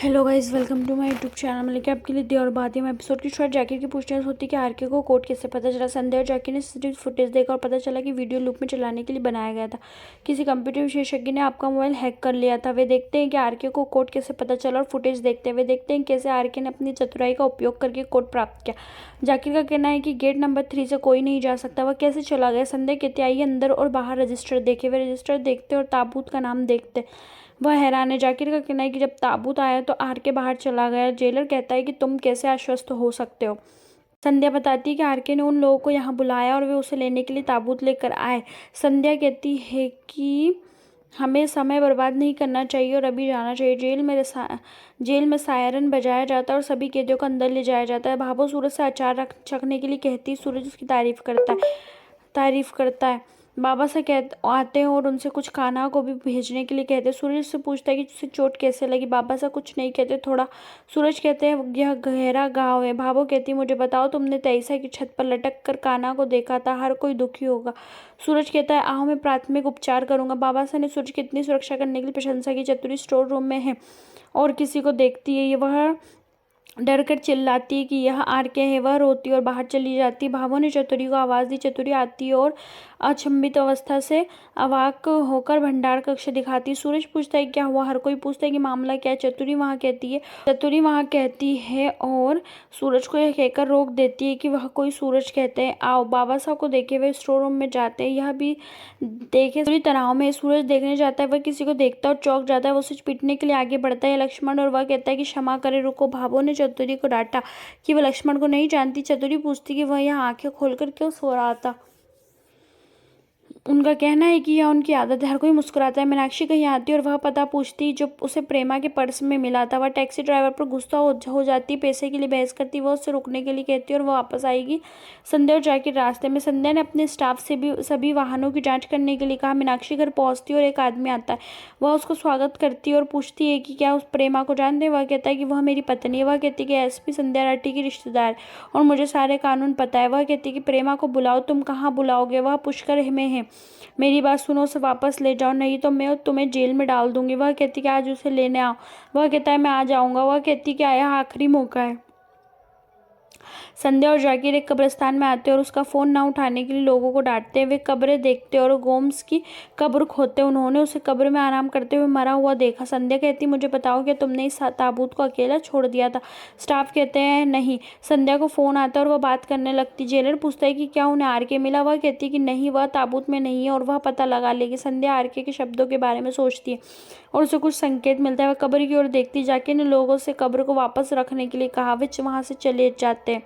Hello guys, welcome to my YouTube channel में लेके आपके लिए दी और बात है। मैं एपिसोड की शुरुआत जैकी की पूछताछ होती है कि आरके को कोड कैसे पता चला। संध्या और जैकी ने सीसीटीवी फुटेज देखा और पता चला कि वीडियो लूप में चलाने के लिए बनाया गया था। किसी कंप्यूटर विशेषज्ञ ने आपका मोबाइल हैक कर लिया था। वे देखते हैं कि आरके को कोड कैसे पता चला और फुटेज देखते हैं वे देखते हैं कैसे आरके ने अपनी चतुराई का उपयोग करके कोड प्राप्त किया। जाकिर का कहना है कि गेट नंबर 3 से कोई नहीं जा सकता, वह कैसे चला गया। संध्या कहती आई अंदर और बाहर रजिस्टर देखे। वे रजिस्टर देखते और ताबूत का नाम देखते वह हैरान है। जाकिर का कहना है कि जब ताबूत आया तो आरके बाहर चला गया। जेलर कहता है कि तुम कैसे आश्वस्त हो सकते हो। संध्या बताती है कि आरके ने उन लोगों को यहाँ बुलाया और वे उसे लेने के लिए ताबूत लेकर आए। संध्या कहती है कि हमें समय बर्बाद नहीं करना चाहिए और अभी जाना चाहिए। जेल में सायरन बजाया जाता है और सभी कैदियों को अंदर ले जाया जाता है। भाभो सूरज से अचार चखने के लिए कहती है। सूरज उसकी तारीफ करता है। बाबा से आते हैं और उनसे कुछ खाना को भी भेजने के लिए कहते हैं। सूरज से पूछता है कि तुझे चोट कैसे लगी। बाबा से कुछ नहीं कहते, थोड़ा। सूरज कहते हैं यह गहरा घाव है। भाभो कहती मुझे बताओ, तुमने तेईसा की छत पर लटक कर कान्हा को देखा था, हर कोई दुखी होगा। सूरज कहता है आओ मैं प्राथमिक उपचार करूंगा। बाबा से ने सूरज की इतनी सुरक्षा करने के लिए प्रशंसा की। चतुरी स्टोर रूम में है और किसी को देखती है। वह डर कर चिल्लाती है कि यह आरके है। वह रोती और बाहर चली जाती है। भाभो ने चतुरी को आवाज़ दी। चतुरी आती है और अचंभित अवस्था से अवाक होकर भंडार कक्ष दिखाती है। सूरज पूछता है क्या हुआ। हर कोई पूछता है कि मामला क्या है। चतुरी वहाँ कहती है और सूरज को यह कहकर रोक देती है कि वह कोई सूरज कहते हैं आओ। बाबा साहब को देखे हुए स्टोर रूम में जाते हैं। यह भी देखे पूरी तनाव में सूरज देखने जाता है। वह किसी को देखता है और चौंक जाता है। वो उसे पीटने के लिए आगे बढ़ता है लक्ष्मण और वह कहता है कि क्षमा करे, रुको। भाभो ने चतुरी को डांटा कि वह लक्ष्मण को नहीं जानती। चतुरी पूछती कि वह यहाँ आंखें खोलकर क्यों सो रहा था। उनका कहना है कि यह उनकी आदत है। हर कोई मुस्कुराता है। मीनाक्षी कहीं आती है और वह पता पूछती जो उसे प्रेमा के पर्स में मिला था। वह टैक्सी ड्राइवर पर गुस्सा हो जाती, पैसे के लिए बहस करती। वह उससे रुकने के लिए कहती है और वह वापस आएगी। संध्या और जाकिर रास्ते में। संध्या ने अपने स्टाफ से भी सभी वाहनों की जाँच करने के लिए कहा। मीनाक्षी घर पहुँचती है और एक आदमी आता है। वह उसको स्वागत करती है और पूछती है कि क्या उस प्रेमा को जानते हैं। वह कहता है कि वह मेरी पत्नी है। वह कहती है कि एसपी संध्या राठी की रिश्तेदार और मुझे सारे कानून पता है। वह कहती है कि प्रेमा को बुलाओ। तुम कहाँ बुलाओगे। वह पुष्कर में है। मेरी बात सुनो, उसे वापस ले जाओ नहीं तो मैं तुम्हें जेल में डाल दूंगी। वह कहती कि आज उसे लेने आओ। वह कहता है मैं आ जाऊंगा। वह कहती कि आया आखिरी मौका है। संध्या और जाकिर एक कब्रिस्तान में आते हैं और उसका फ़ोन ना उठाने के लिए लोगों को डांटते हैं। वे कब्रें देखते हैं और गोम्स की कब्र खोदते हैं। उन्होंने उसे कब्र में आराम करते हुए मरा हुआ देखा। संध्या कहती मुझे बताओ कि तुमने इस ताबूत को अकेला छोड़ दिया था। स्टाफ कहते हैं नहीं। संध्या को फ़ोन आता है और वह बात करने लगती। जेलर पूछता है कि क्या उन्हें आरके मिला। वह कहती है कि नहीं, वह ताबूत में नहीं है और वह पता लगा लेगी। संध्या आरके के शब्दों के बारे में सोचती है और उसे कुछ संकेत मिलता है। वह कब्र की ओर देखती। जाकिर ने लोगों से कब्र को वापस रखने के लिए कहा। वे वहाँ से चले जाते हैं।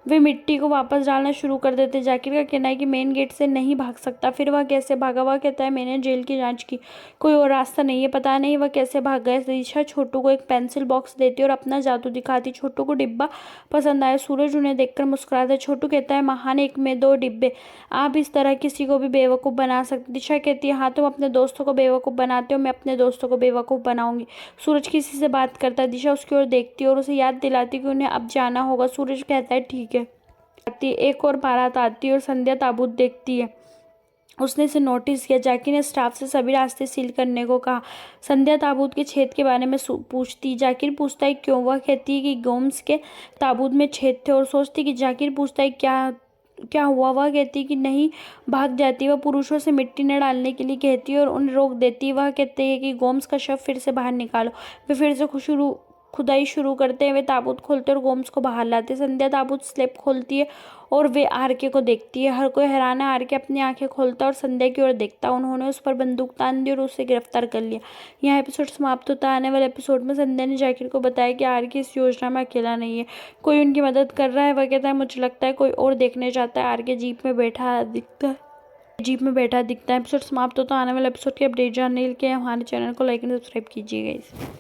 वे मिट्टी को वापस डालना शुरू कर देते। जाकिर का कहना है कि मेन गेट से नहीं भाग सकता। फिर वह कैसे भागा। वह कहता है मैंने जेल की जांच की, कोई और रास्ता नहीं है। पता नहीं वह कैसे भाग गया। दिशा छोटू को एक पेंसिल बॉक्स देती और अपना जादू दिखाती। छोटू को डिब्बा पसंद आया। सूरज उन्हें देखकर मुस्कुराता है। छोटू कहता है महान, एक में 2 डिब्बे। आप इस तरह किसी को भी बेवकूफ़ बना सकते। दिशा कहती है हाँ, तुम अपने दोस्तों को बेवकूफ़ बनाते हो, मैं अपने दोस्तों को बेवकूफ़ बनाऊंगी। सूरज किसी से बात करता है। दिशा उसकी ओर देखती है और उसे याद दिलाती कि उन्हें अब जाना होगा। सूरज कहता है ठीक है। एक और बारात आती है और संध्या ताबूत देखती है। उसने इसे नोटिस किया। जाकिर ने स्टाफ से सभी रास्ते सील करने को कहा। संध्या ताबूत के छेद के बारे में पूछती। जाकिर पूछता है क्यों। वह कहती है कि गोम्स के ताबूत में छेद थे और सोचती कि जाकिर पूछता है क्या हुआ। वह कहती है कि नहीं, भाग जाती है। वह पुरुषों से मिट्टी न डालने के लिए कहती है और उन्हें रोक देती है। वह कहते हैं कि गोम्स का शव फिर से बाहर निकालो। वे फिर से खुदाई शुरू करते हैं। वे ताबूत खोलते और गोम्स को बाहर लाते। संध्या ताबूत स्लैब खोलती है और वे आरके को देखती है। हर कोई हैरान है। आरके अपनी आंखें खोलता और संध्या की ओर देखता। उन्होंने उस पर बंदूक तान दी और उसे गिरफ्तार कर लिया। यहाँ एपिसोड समाप्त होता है। आने वाले एपिसोड में संध्या ने जाकिर को बताया कि आरके इस योजना में अकेला नहीं है, कोई उनकी मदद कर रहा है। वह कहता है मुझे लगता है कोई और देखने जाता है। आरके जीप में बैठा दिखता है। एपिसोड समाप्त होता है। आने वाले एपिसोड की अपडेट जानने के लिए हमारे चैनल को लाइक एंड सब्सक्राइब कीजिएगा।